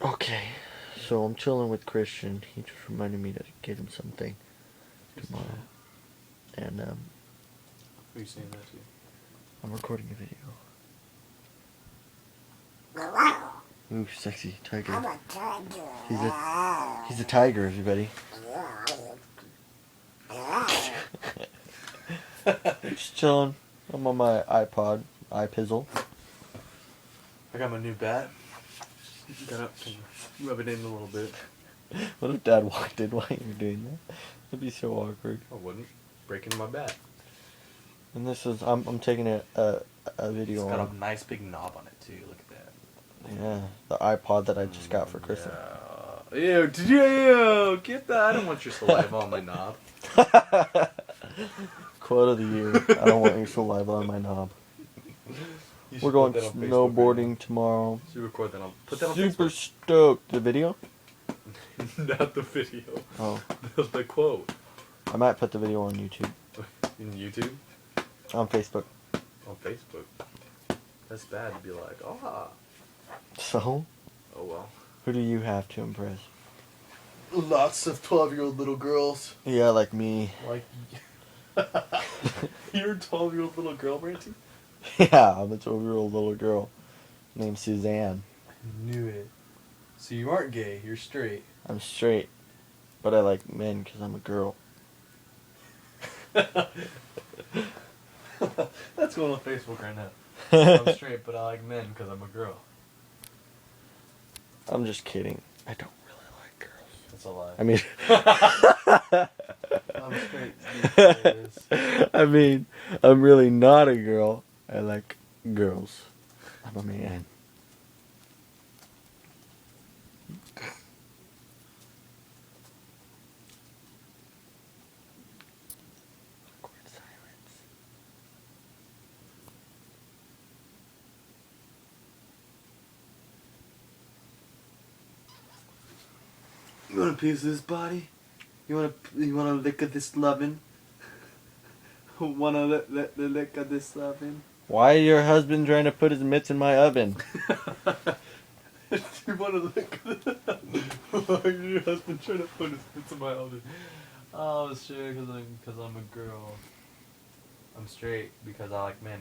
Okay, so I'm chilling with Christian. He just reminded me to get him something tomorrow. And, Who are you saying that to? I'm recording a video. Ooh, sexy tiger. I'm a tiger. He's a tiger, everybody. Just chilling. I'm on my iPod, iPizzle. I got my new bat. Got up and rub it in a little bit. What if Dad walked in while you were doing that? That'd be so awkward. I wouldn't. Break into my bat. And this is, I'm taking a video It's got on. a nice big knob on it too. Look at that. Yeah, the iPod that I just got for Christmas. Yeah. Ew, did you get that? I don't want your saliva on my knob. Quote of the year. I don't want your saliva on my knob. We're going snowboarding tomorrow. Should we record that on? Put that on Super Facebook. stoked. The video? Not the video. Oh. The quote. I might put the video on YouTube. In YouTube? On Facebook. On Facebook. That's bad to be like, ah. So? Oh well. Who do you have to impress? Lots of 12-year-old little girls. Yeah, like me. Like, you're a 12-year-old little girl, Branty? Yeah, I'm a 12-year-old little girl named Suzanne. Knew it. So you aren't gay, you're straight. I'm straight, but I like men because I'm a girl. That's going on Facebook right now. I'm straight, but I like men because I'm a girl. I'm just kidding. I don't really like girls. That's a lie. I mean... I'm straight. Yes. I mean, I'm really not a girl. I like girls. I'm a man. Awkward silence. You want a piece of this body? You want a lick of this lovin'? Wanna lick of this lovin'? Why your husband trying to put his mitts in my oven? You wanna lick Why your husband trying to put his bits in my oven? Oh, it's straight because I'm a girl. I'm straight because I like men.